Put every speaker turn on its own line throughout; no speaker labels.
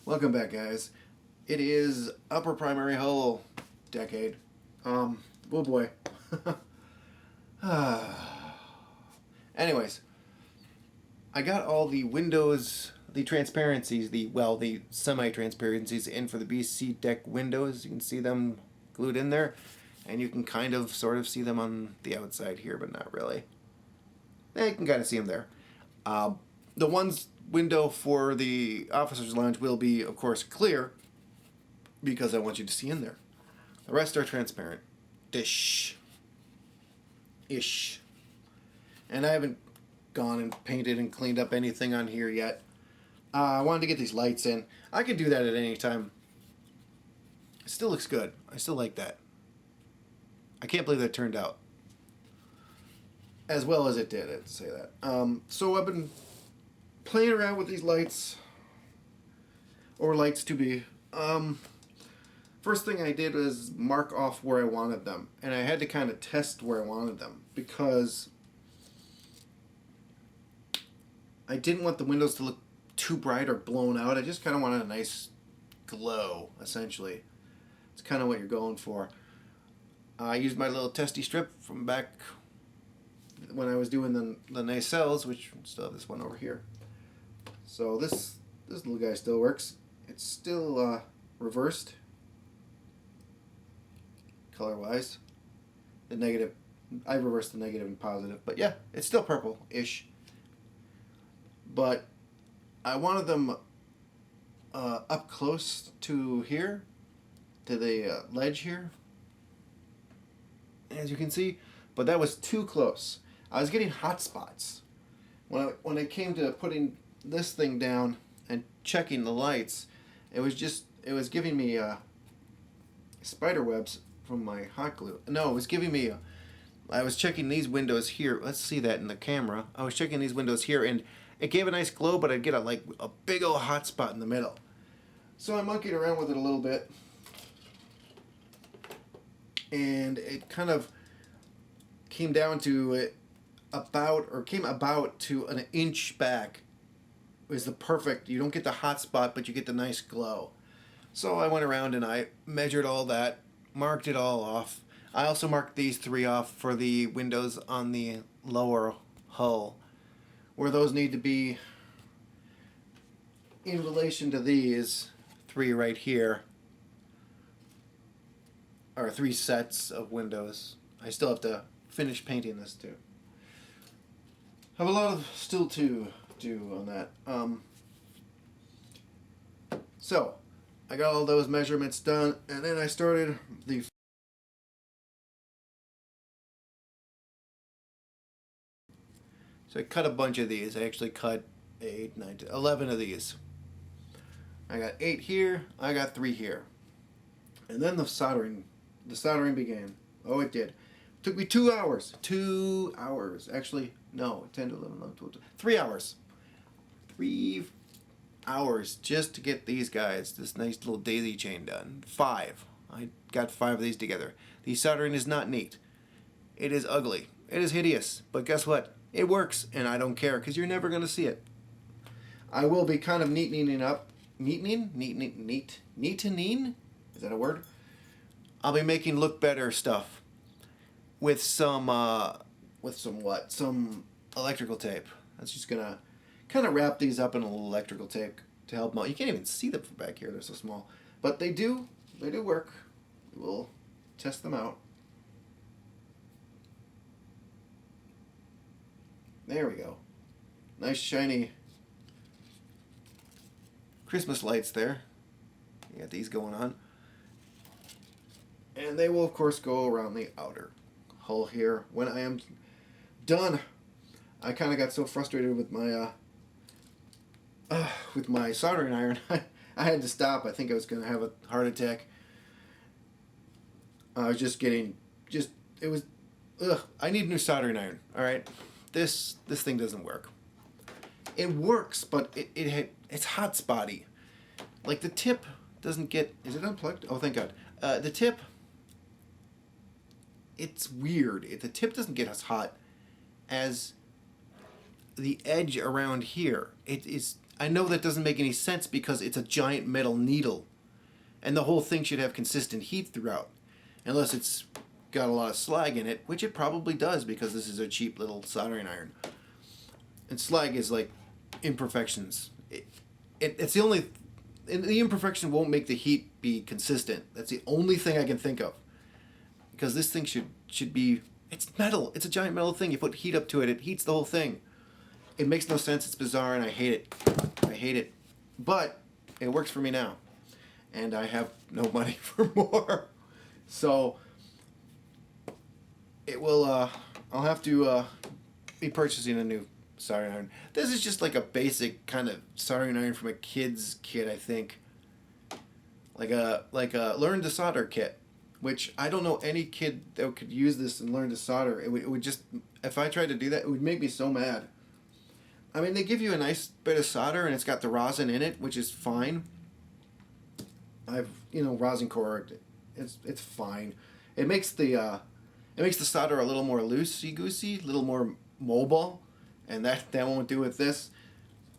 Welcome back, guys. It is upper primary hull decade. Oh boy. Anyways, I got all the windows, the transparencies, the semi-transparencies in for the BC deck windows. You can see them glued in there, and you can kind of sort of see them on the outside here, but not really. You can kind of see them there. The one's window for the officer's lounge will be, of course, clear because I want you to see in there. The rest are transparent. Ish. And I haven't gone and painted and cleaned up anything on here yet. I wanted to get these lights in. I could do that at any time. It still looks good. I still like that. I can't believe that turned out as well as it did. I have to say that. So I've been playing around with these lights, or lights to be. First thing I did was mark off where I wanted them, and I had to kind of test where I wanted them because I didn't want the windows to look too bright or blown out. I just kind of wanted a nice glow, essentially. It's kind of what you're going for. I used my little testy strip from back when I was doing the nacelles, which still have this one over here. So this little guy still works. It's still reversed color-wise. The negative, I reversed the negative and positive, but yeah, it's still purple-ish. But I wanted them up close to here, to the ledge here, as you can see, but that was too close. I was getting hot spots. When it came to putting this thing down and checking the lights, it was giving me spider webs from my hot glue. No, it was giving me I was checking these windows here. Let's see that in the camera. I was checking these windows here, and it gave a nice glow, but I'd get a big old hot spot in the middle. So I monkeyed around with it a little bit, and it kind of came down to came about to an inch back. It was the perfect. You don't get the hot spot, but you get the nice glow. So I went around and I measured all that, marked it all off. I also marked these 3 off for the windows on the lower hull, where those need to be in relation to these 3 right here, or 3 sets of windows. I still have to finish painting this too. Have a lot of still to do on that. So I got all those measurements done, and then I started the So I cut a bunch of these. I actually cut 8, 9, 10, 11 of these. I got 8 here, I got 3 here. And then the soldering began. Oh, it did. It took me 2 hours. 2 hours. Actually, no, 10 to 11, 12, 3 hours. 3 hours just to get these guys, this nice little daisy chain done. 5. I got 5 of these together. The soldering is not neat. It is ugly. It is hideous. But guess what? It works, and I don't care, because you're never going to see it. I will be kind of neatening up. Neatening? Neatening? Is that a word? I'll be making look better stuff with some what? Some electrical tape. That's just going to kind of wrap these up in a little electrical tape to help them out. You can't even see them from back here. They're so small. But they do work. We'll test them out. There we go. Nice shiny Christmas lights there. You got these going on. And they will, of course, go around the outer hull here. When I am done, I kind of got so frustrated with my soldering iron, I had to stop. I think I was going to have a heart attack. I was just getting, it was, I need a new soldering iron, all right? This thing doesn't work. It works, but it's hot spotty. Like the tip doesn't get, is it unplugged? Oh, thank God. The tip, it's weird. The tip doesn't get as hot as the edge around here. It is, I know that doesn't make any sense because it's a giant metal needle. And the whole thing should have consistent heat throughout. Unless it's got a lot of slag in it, which it probably does because this is a cheap little soldering iron. And slag is like imperfections. It's the only... And the imperfection won't make the heat be consistent. That's the only thing I can think of. Because this thing should be... It's metal. It's a giant metal thing. You put heat up to it, it heats the whole thing. It makes no sense. It's bizarre, and I hate it. I hate it. But it works for me now. And I have no money for more. So it will... I'll have to be purchasing a new soldering iron. This is just like a basic kind of soldering iron from a kid's kit, I think. Like a learn to solder kit. Which I don't know any kid that could use this and learn to solder. It would just, if I tried to do that, it would make me so mad. I mean, they give you a nice bit of solder and it's got the rosin in it, which is fine. Rosin core, it's fine. It makes the solder a little more loosey-goosey, a little more mobile, and that won't do with this.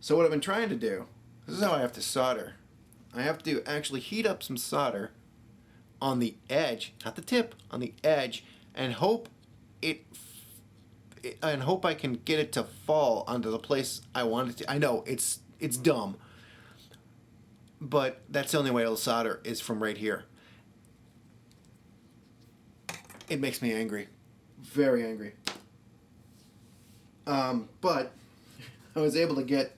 So what I've been trying to do, this is how I have to solder. I have to actually heat up some solder on the edge, not the tip, on the edge, and hope I can get it to fall onto the place I want it to. I know it's dumb, but that's the only way it'll solder is from right here. It makes me angry, very angry. But I was able to get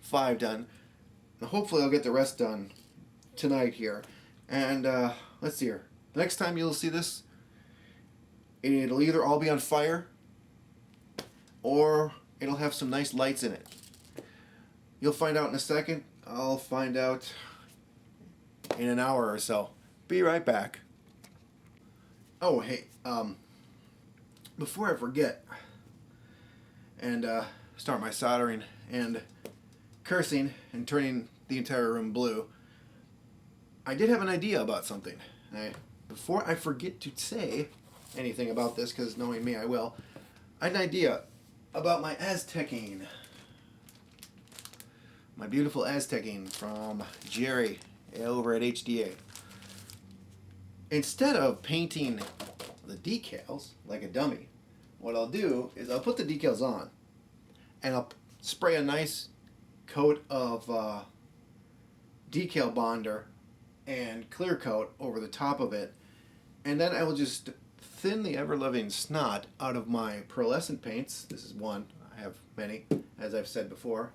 5 done. Hopefully I'll get the rest done tonight here. And let's see here. Next time you'll see this, it'll either all be on fire or it'll have some nice lights in it. You'll find out in a second. I'll find out in an hour or so. Be right back. Oh, hey, before I forget and start my soldering and cursing and turning the entire room blue, I did have an idea about something. Before I forget to say anything about this, because knowing me I will, I had an idea about my Aztecing. My beautiful Aztecing from Jerry over at HDA. Instead of painting the decals like a dummy, what I'll do is I'll put the decals on and I'll spray a nice coat of decal bonder and clear coat over the top of it, and then I will just thin the ever-loving snot out of my pearlescent paints. This is one. I have many, as I've said before.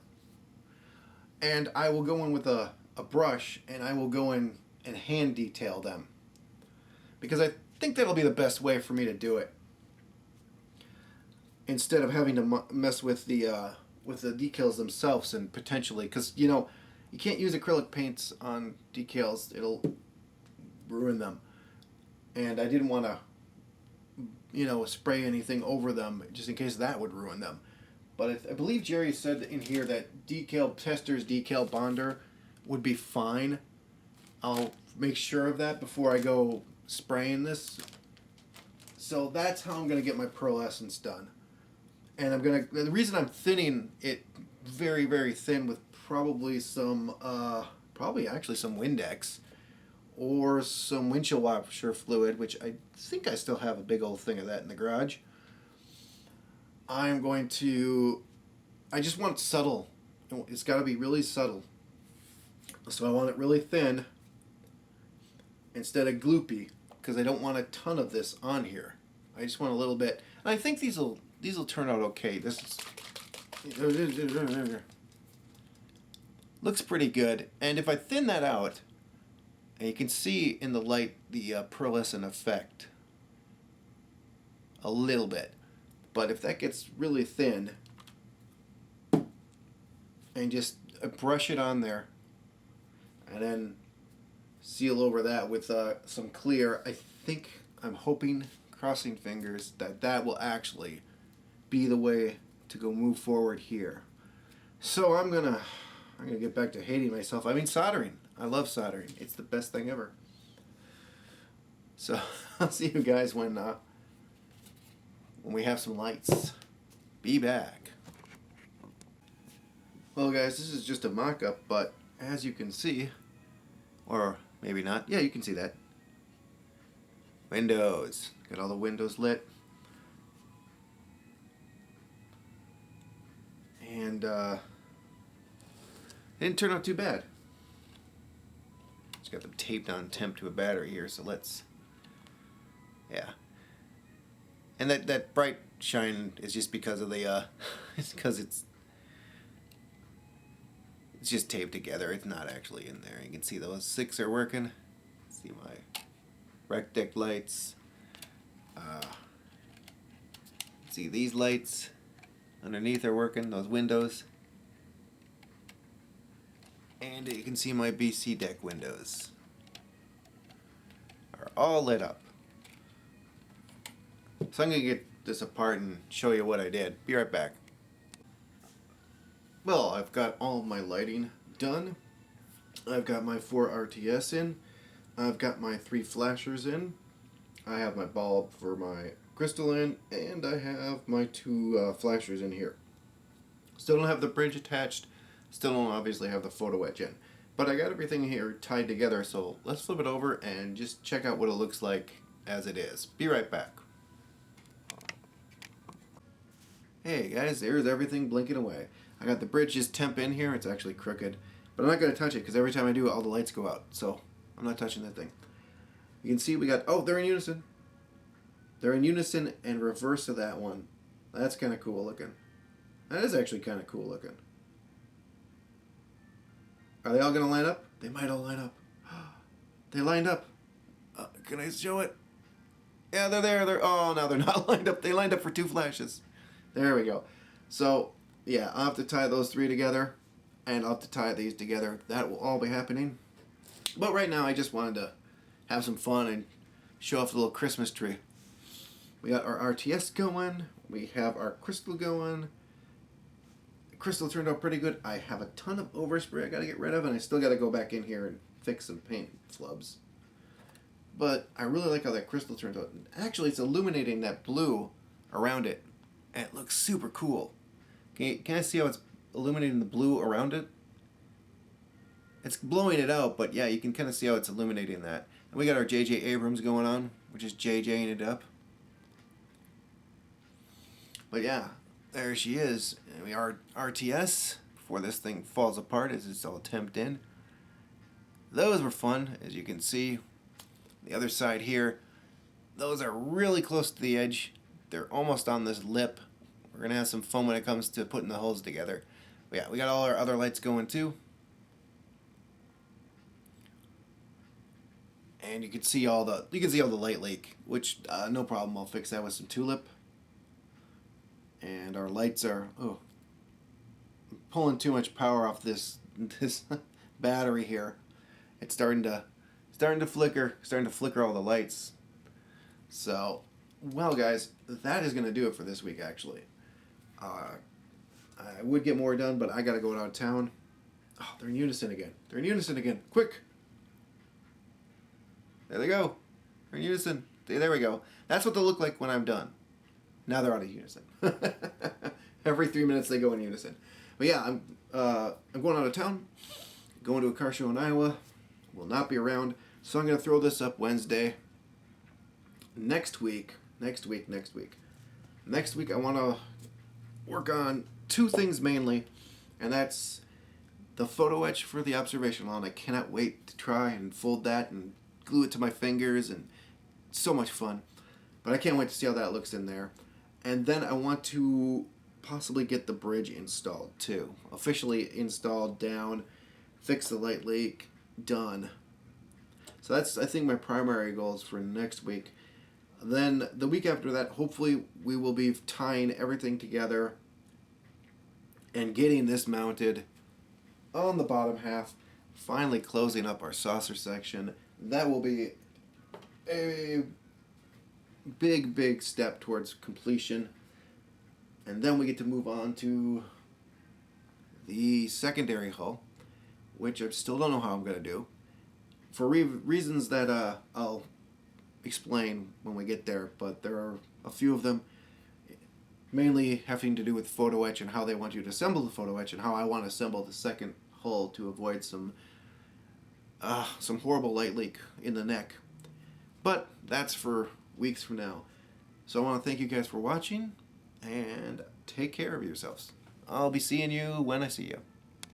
And I will go in with a brush and I will go in and hand detail them, because I think that'll be the best way for me to do it, instead of having to mess with the decals themselves and potentially, because you can't use acrylic paints on decals, it'll ruin them, and I didn't want to spray anything over them just in case that would ruin them. But I believe Jerry said in here that decal bonder would be fine. I'll make sure of that before I go spraying this. So that's how I'm going to get my pearlescence done. And the reason I'm thinning it very, very thin with probably some Windex or some windshield washer fluid, which I think I still have a big old thing of that in the garage. I just want it subtle. It's got to be really subtle. So I want it really thin instead of gloopy, because I don't want a ton of this on here. I just want a little bit. And I think these will turn out okay. This looks pretty good. And if I thin that out, and you can see in the light the pearlescent effect a little bit. But if that gets really thin, and just brush it on there, and then seal over that with some clear, I'm hoping, crossing fingers, that will actually be the way to go move forward here. So I'm gonna get back to hating myself. I mean, soldering. I love soldering. It's the best thing ever. So I'll see you guys when we have some lights. Be back. Well guys, this is just a mock-up, but as you can see, or maybe not, yeah, you can see that. Windows. Got all the windows lit. And it didn't turn out too bad. Just got them taped on temp to a battery here, so let's, yeah. And that bright shine is just because of the, it's because it's just taped together. It's not actually in there. You can see those 6 are working. See my rec deck lights. See these lights underneath are working, those windows. And you can see my BC deck windows are all lit up. So I'm going to get this apart and show you what I did. Be right back. Well, I've got all of my lighting done. I've got my 4 RTS in. I've got my 3 flashers in. I have my bulb for my crystal in, and I have my 2 flashers in here. Still don't have the bridge attached. Still don't obviously have the photo etch in. But I got everything here tied together, so let's flip it over and just check out what it looks like as it is. Be right back. Hey guys, there's everything blinking away. I got the bridge just temp in here. It's actually crooked, but I'm not going to touch it because every time I do it, all the lights go out. So I'm not touching that thing. You can see we got, oh, they're in unison. They're in unison and reverse of that one. That's kind of cool looking. That is actually kind of cool looking. Are they all going to line up? They might all line up. They lined up. Can I show it? Yeah, they're there. Oh, now they're not lined up. They lined up for 2 flashes. There we go. So, yeah, I'll have to tie those 3 together, and I'll have to tie these together. That will all be happening. But right now, I just wanted to have some fun and show off the little Christmas tree. We got our RTS going. We have our crystal going. The crystal turned out pretty good. I have a ton of overspray I got to get rid of, and I still got to go back in here and fix some paint flubs. But I really like how that crystal turned out. Actually, it's illuminating that blue around it, and it looks super cool. Can I see how it's illuminating the blue around it? It's blowing it out, but yeah, you can kind of see how it's illuminating that. And we got our J.J. Abrams going on, which is JJing it up. But yeah, there she is. And we are RTS before this thing falls apart as it's all temped in. Those were fun, as you can see. The other side here, those are really close to the edge. They're almost on this lip. We're going to have some fun when it comes to putting the holes together. But yeah, we got all our other lights going too. And you can see all the light leak, which no problem. I'll fix that with some tulip. And our lights are I'm pulling too much power off this battery here. It's starting to flicker, all the lights. So, well guys, that is going to do it for this week actually. I would get more done, but I got to go out of town. Oh, they're in unison again. Quick. There they go. They're in unison. There we go. That's what they'll look like when I'm done. Now they're out of unison. Every 3 minutes they go in unison. But yeah, I'm going out of town. Going to a car show in Iowa. Will not be around. So I'm going to throw this up Wednesday. Next week, I want to work on 2 things mainly. And that's the photo etch for the observation lawn. I cannot wait to try and fold that and glue it to my fingers. And it's so much fun. But I can't wait to see how that looks in there. And then I want to possibly get the bridge installed too. Officially installed, down, fix the light leak, done. So that's, I think, my primary goals for next week. Then the week after that, hopefully we will be tying everything together and getting this mounted on the bottom half, finally closing up our saucer section. That will be a big step towards completion. And then we get to move on to the secondary hull, which I still don't know how I'm going to do. For reasons that I'll explain when we get there, but there are a few of them. mainly having to do with photo etch and how they want you to assemble the photo etch and how I want to assemble the second hull to avoid some horrible light leak in the neck. But that's for weeks from now. So I want to thank you guys for watching, and take care of yourselves. I'll be seeing you when I see you.